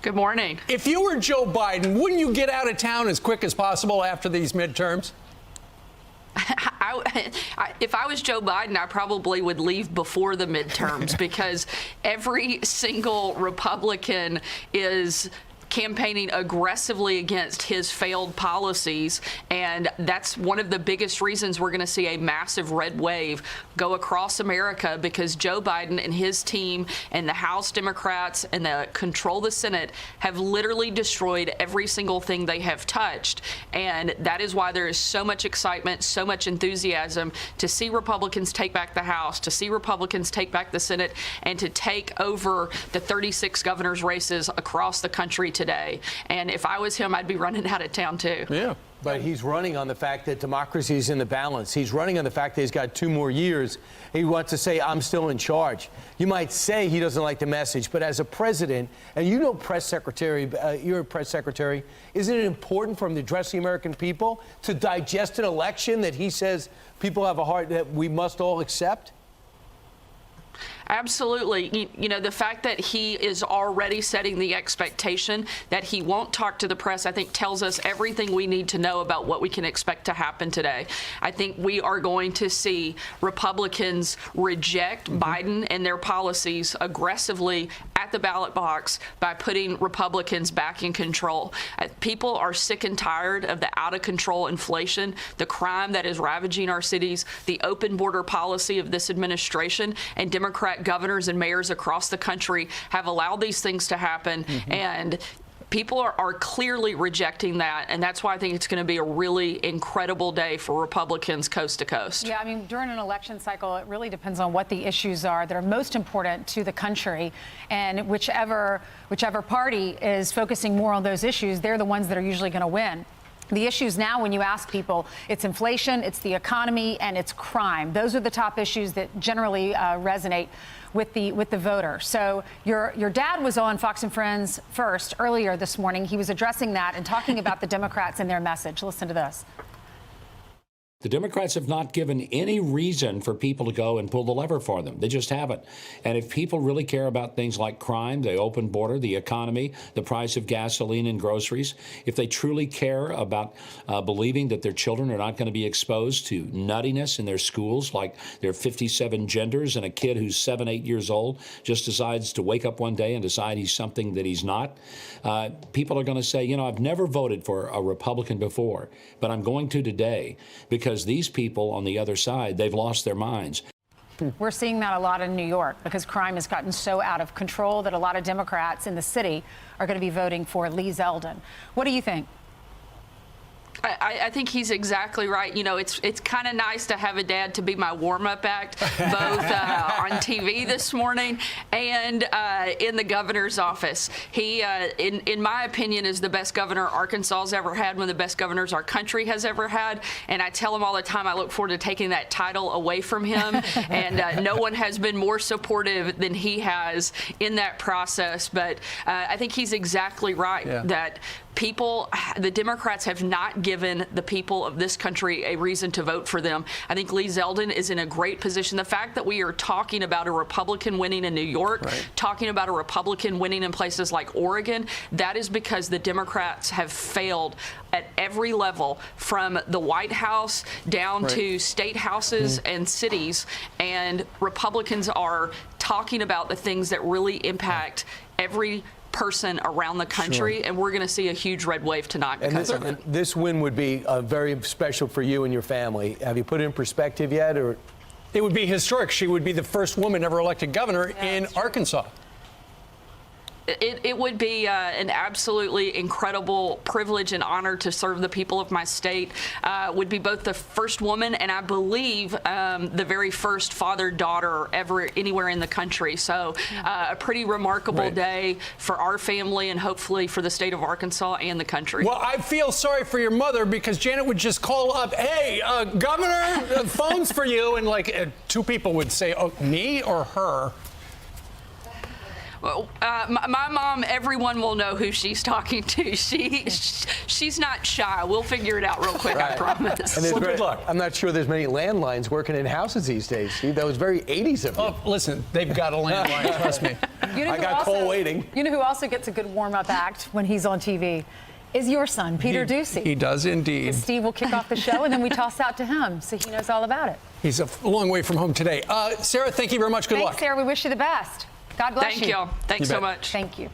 Good morning. If you were Joe Biden, wouldn't you get out of town as quick as possible after these midterms? If I was Joe Biden, I probably would leave before the midterms because every single Republican is campaigning aggressively against his failed policies, and that's one of the biggest reasons we're going to see a massive red wave go across America, because Joe Biden and his team and the House Democrats and the control the Senate have literally destroyed every single thing they have touched, and that is why there is so much excitement, so much enthusiasm to see Republicans take back the House, to see Republicans take back the Senate, and to take over the 36 governor's races across the country today. And if I was him, I'd be running out of town too. Yeah. But he's running on the fact that democracy is in the balance. He's running on the fact that he's got 2 more years. He wants to say, I'm still in charge. You might say he doesn't like the message, but as a president, and you know, press secretary, you're a press secretary, isn't it important for him to address the American people, to digest an election that he says people have a heart that we must all accept? Absolutely. You know, the fact that he is already setting the expectation that he won't talk to the press, I think tells us everything we need to know about what we can expect to happen today. I think we are going to see Republicans reject Biden and their policies aggressively at the ballot box by putting Republicans back in control. People are sick and tired of the out-of-control inflation, the crime that is ravaging our cities, the open border policy of this administration, and Democrat governors and mayors across the country have allowed these things to happen. And people are clearly rejecting that, and that's why I think it's going to be a really incredible day for Republicans coast to coast. Yeah, I mean, during an election cycle, it really depends on what the issues are that are most important to the country, and whichever party is focusing more on those issues, they're the ones that are usually going to win. The issues now, when you ask people, it's inflation, it's the economy, and it's crime. Those are the top issues that generally resonate with the voter. So your dad was on Fox and Friends first earlier this morning. He was addressing that and talking about the Democrats and their message. Listen to this. The Democrats have not given any reason for people to go and pull the lever for them. They just haven't. And if people really care about things like crime, the open border, the economy, the price of gasoline and groceries, if they truly care about believing that their children are not going to be exposed to nuttiness in their schools, like there are 57 genders and a kid who's 7, 8 years old just decides to wake up one day and decide he's something that he's not, people are going to say, you know, I've never voted for a Republican before, but I'm going to today, because these people on the other side, they've lost their minds. We're seeing that a lot in New York because crime has gotten so out of control that a lot of Democrats in the city are going to be voting for Lee Zeldin. What do you think? I think he's exactly right. You know, it's kind of nice to have a dad to be my warm-up act, both on TV this morning and in the governor's office. He, in my opinion, is the best governor Arkansas has ever had, one of the best governors our country has ever had. And I tell him all the time I look forward to taking that title away from him. And no one has been more supportive than he has in that process. But I think he's exactly right that people, the Democrats have not given the people of this country a reason to vote for them. I think Lee Zeldin is in a great position. The fact that we are talking about a Republican winning in New York, talking about a Republican winning in places like Oregon, that is because the Democrats have failed at every level, from the White House down to state houses and cities. And Republicans are talking about the things that really impact every person around the country, and we're going to see a huge red wave tonight. And this win would be very special for you and your family. Have you put it in perspective yet? Or it would be historic. She would be the first woman ever elected governor in Arkansas. It would be an absolutely incredible privilege and honor to serve the people of my state. Would be both the first woman and I believe the very first father-daughter ever anywhere in the country. So a pretty remarkable day for our family and hopefully for the state of Arkansas and the country. Well, I feel sorry for your mother because Janet would just call up, hey, Governor, the phone's for you. And like 2 people would say, oh, me or her? My mom, everyone will know who she's talking to. She's not shy. We'll figure it out real quick, I promise. And well, good luck. I'm not sure there's many landlines working in houses these days. See, that was very 80s of you. Oh, listen, they've got a landline, trust me. You know I who got also- Cole waiting. You know who also gets a good warm-up act when he's on TV? Is your son, Peter Ducey. He does indeed. Steve will kick off the show, and then we toss out to him, so he knows all about it. He's a long way from home today. Sarah, thank you very much. Good luck. Thanks, Sarah. We wish you the best. God bless you. Thank you. Thanks You so bet. much. Thank you.